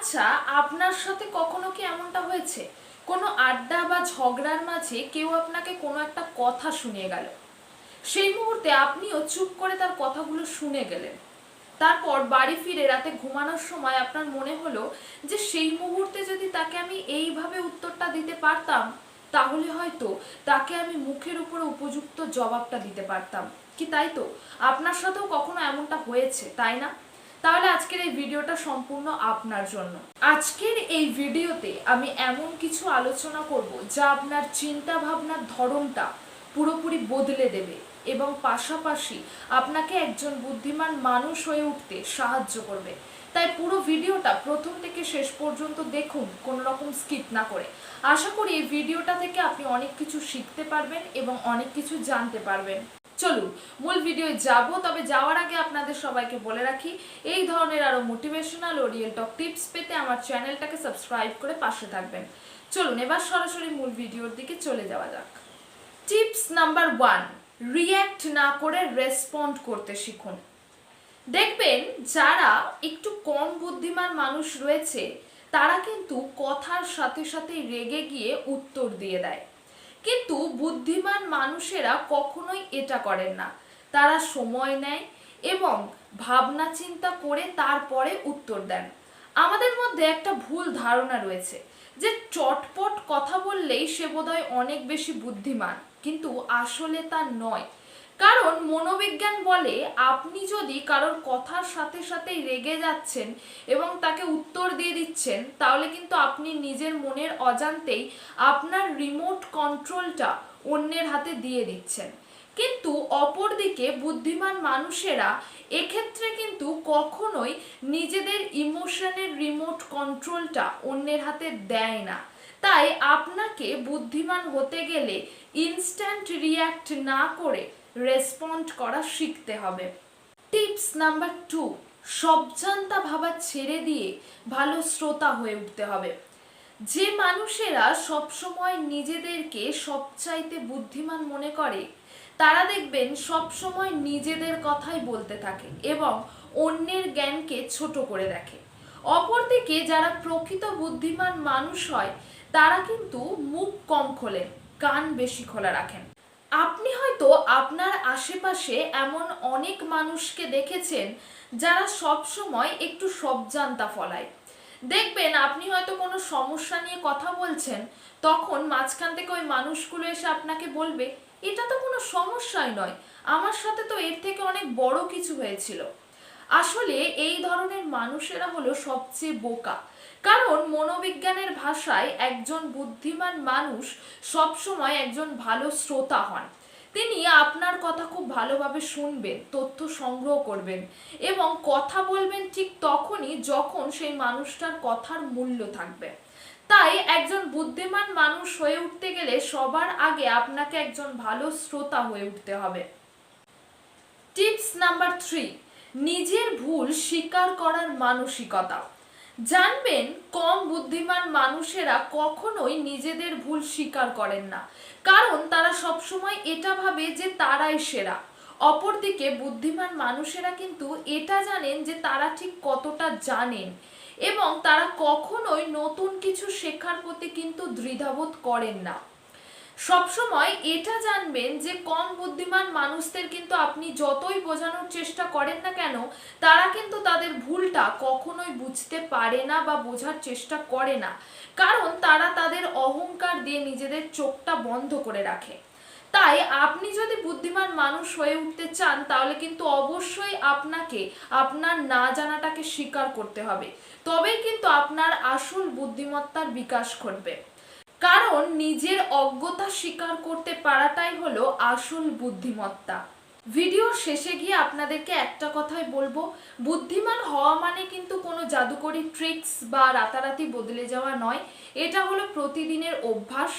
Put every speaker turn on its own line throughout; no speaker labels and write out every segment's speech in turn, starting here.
আচ্ছা, আপনার সাথে কখনো কি এমনটা হয়েছে কোনো আড্ডা বা ঝগড়ার মাঝে কেউ আপনাকে কোনো একটা কথা শুনিয়ে গেল, সেই মুহূর্তে আপনিও চুপ করে তার কথাগুলো শুনে গেলেন, তারপর বাড়ি ফিরে রাতে ঘুমানোর সময় আপনার মনে হলো যে সেই মুহূর্তে যদি তাকে আমি এইভাবে উত্তরটা দিতে পারতাম তাহলে হয়তো তাকে আমি মুখের উপরে উপযুক্ত জবাবটা দিতে পারতাম। কি তাই তো? আপনার সাথেও কখনো এমনটা হয়েছে, তাই না? তাহলে আজকের এই ভিডিওটা সম্পূর্ণ আপনার জন্য। আজকের এই ভিডিওতে আমি এমন কিছু আলোচনা করব যা আপনার চিন্তা ভাবনার ধরনটা পুরোপুরি বদলে দেবে এবং পাশাপাশি আপনাকে একজন বুদ্ধিমান মানুষ হয়ে উঠতে সাহায্য করবে। তাই পুরো ভিডিওটা প্রথম থেকে শেষ পর্যন্ত দেখুন, কোনো রকম স্কিপ না করে। আশা করি এই ভিডিওটা থেকে আপনি অনেক কিছু শিখতে পারবেন এবং অনেক কিছু জানতে পারবেন। চলুন মূল ভিডিওয়ে যাব, তবে যাওয়ার আগে আপনাদের সবাইকে বলে রাখি, এই ধরনের আরো মোটিভেশনাল ও রিয়েল টক টিপস পেতে আমার চ্যানেলটাকে সাবস্ক্রাইব করে পাশে থাকবেন। চলুন এবার সরাসরি মূল ভিডিওর দিকে চলে যাওয়া যাক। টিপস নাম্বার 1, রিয়্যাক্ট না করে রেসপন্ড করতে শিখুন। দেখবেন যারা একটু কম বুদ্ধিমান মানুষ রয়েছে তারা কিন্তু কথার সাথে সাথে রেগে গিয়ে উত্তর দিয়ে দেয়, কিন্তু বুদ্ধিমান মানুষেরা কখনোই এটা করেন না। তারা সময় নেয় এবং ভাবনা চিন্তা করে তারপরে উত্তর দেন। আমাদের মধ্যে একটা ভুল ধারণা রয়েছে যে চটপট কথা বললেই সে বোধহয় অনেক বেশি বুদ্ধিমান, কিন্তু আসলে তা নয়। কারণ মনোবিজ্ঞান বলে আপনি যদি কারোর কথার সাথে সাথেই রেগে যাচ্ছেন এবং তাকে উত্তর দিয়ে দিচ্ছেন, তাহলে কিন্তু আপনি নিজের মনের অজান্তেই আপনার রিমোট কন্ট্রোলটা অন্যের হাতে দিয়ে দিচ্ছেন। কিন্তু অপরদিকে বুদ্ধিমান মানুষেরা এক্ষেত্রে কিন্তু কখনোই নিজেদের ইমোশনের রিমোট কন্ট্রোলটা অন্যের হাতে দেয় না। তাই আপনাকে বুদ্ধিমান হতে গেলে ইনস্ট্যান্ট রিয়্যাক্ট না করে রেসপন্ড করা শিখতে হবে। টিপস নাম্বার 2, সবজান্তা ভাবা ছেড়ে দিয়ে ভালো শ্রোতা হয়ে উঠতে হবে। যে মানুষেরা সবসময় নিজেদেরকে সবচাইতে বুদ্ধিমান মনে করে তারা দেখবেন সবসময় নিজেদের কথাই বলতে থাকে এবং অন্যের জ্ঞানকে ছোট করে দেখে। অপরদিকে যারা প্রকৃত বুদ্ধিমান মানুষ হয় তারা কিন্তু মুখ কম খোলেন, কান বেশি খোলা রাখেন। আপনি হয়তো আপনার আশেপাশে এমন অনেক মানুষকে দেখেছেন যারা সব সময় একটু সবজান্তা ফলায়। দেখবেন আপনি হয়তো কোনো সমস্যা নিয়ে কথা বলছেন, তখন মাঝখান থেকে ওই মানুষগুলো এসে আপনাকে বলবে এটা তো কোনো সমস্যাই নয়, আমার সাথে তো এর থেকে অনেক বড় কিছু হয়েছিল। আসলে এই ধরনের মানুষেরা হলো সবচেয়ে বোকা। কারণ মনোবিজ্ঞানের ভাষায় একজন বুদ্ধিমান মানুষ সবসময় একজন ভালো শ্রোতা হন। তিনি আপনার কথা খুব ভালোভাবে শুনবেন, তথ্য সংগ্রহ করবেন এবং কথা বলবেন ঠিক তখনই যখন সেই মানুষটার কথার মূল্য থাকবে। তাই একজন বুদ্ধিমান মানুষ হয়ে উঠতে গেলে সবার আগে আপনাকে একজন ভালো শ্রোতা হয়ে উঠতে হবে। টিপস নাম্বার 3, নিজের ভুল স্বীকার করার মানসিকতা। জানবেন কম বুদ্ধিমান মানুষেরা কখনোই নিজেদের ভুল স্বীকার করেন না, কারণ তারা সবসময় এটা ভাবে যে তারাই সেরা। অপরদিকে বুদ্ধিমান মানুষেরা কিন্তু এটা জানেন যে তারা ঠিক কতটা জানেন এবং তারা কখনোই নতুন কিছু শেখার প্রতি কিন্তু দ্বিধাবোধ করেন না। সবসময় এটা জানবেন যে কম বুদ্ধিমান মানুষদের কিন্তু আপনি যতই বোঝানোর চেষ্টা করেন না কেন, তারা কিন্তু তাদের ভুলটা কখনোই বুঝতে পারে না বা বোঝার চেষ্টা করে না, কারণ তারা তাদের অহংকার দিয়ে নিজেদের চোখটা বন্ধ করে রাখে। তাই আপনি যদি বুদ্ধিমান মানুষ হয়ে উঠতে চান তাহলে কিন্তু অবশ্যই আপনাকে আপনার না জানাটাকে স্বীকার করতে হবে, তবেই কিন্তু আপনার আসল বুদ্ধিমত্তার বিকাশ ঘটবে। কারণ নিজের অজ্ঞতা স্বীকার করতে পারাটাই হলো আসল বুদ্ধিমত্তা। ভিডিওর শেষে গিয়ে আপনাদেরকে একটা কথাই বলবো, বুদ্ধিমান হওয়া মানে কিন্তু কোনো জাদুকরি ট্রিক্স বা রাতারাতি বদলে যাওয়া নয়। এটা হলো প্রতিদিনের অভ্যাস,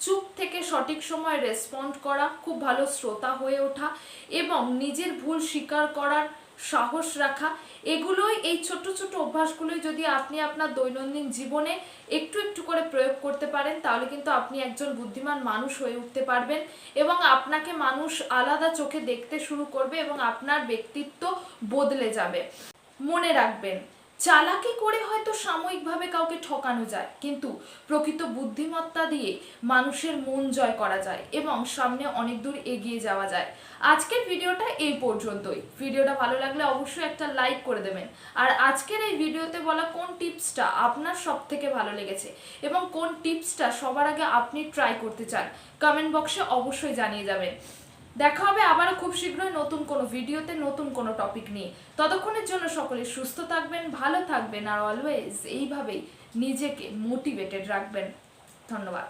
চুপ থেকে সঠিক সময় রেসপন্ড করা, খুব ভালো শ্রোতা হয়ে ওঠা এবং নিজের ভুল স্বীকার করার সাহস রাখা। এগুলোই, এই ছোট ছোট অভ্যাসগুলোই যদি আপনি আপনার দৈনন্দিন জীবনে একটু একটু করে প্রয়োগ করতে পারেন তাহলে কিন্তু আপনি একজন বুদ্ধিমান মানুষ হয়ে উঠতে পারবেন এবং আপনাকে মানুষ আলাদা চোখে দেখতে শুরু করবে এবং আপনার ব্যক্তিত্ব বদলে যাবে। মনে রাখবেন, চালাকি করে হয়তো সাময়িকভাবে কাউকে ঠকানো যায়, কিন্তু প্রকৃত বুদ্ধিমত্তা দিয়ে মানুষের মন জয় করা যায় এবং সামনে অনেক দূর এগিয়ে যাওয়া যায়। আজকের ভিডিওটা এই পর্যন্তই। ভিডিওটা ভালো লাগলে অবশ্যই একটা লাইক করে দেবেন। আর আজকের এই ভিডিওতে বলা কোন টিপসটা আপনার সব থেকে ভালো লেগেছে এবং কোন টিপসটা সবার আগে আপনি ট্রাই করতে চান, কমেন্ট বক্সে অবশ্যই জানিয়ে যাবেন। দেখা হবে আবারও খুব শীঘ্রই নতুন কোনো ভিডিওতে, নতুন কোনো টপিক নিয়ে। ততক্ষণের জন্য সকলে সুস্থ থাকবেন, ভালো থাকবেন আর অলওয়েজ এইভাবেই নিজেকে মোটিভেটেড রাখবেন। ধন্যবাদ।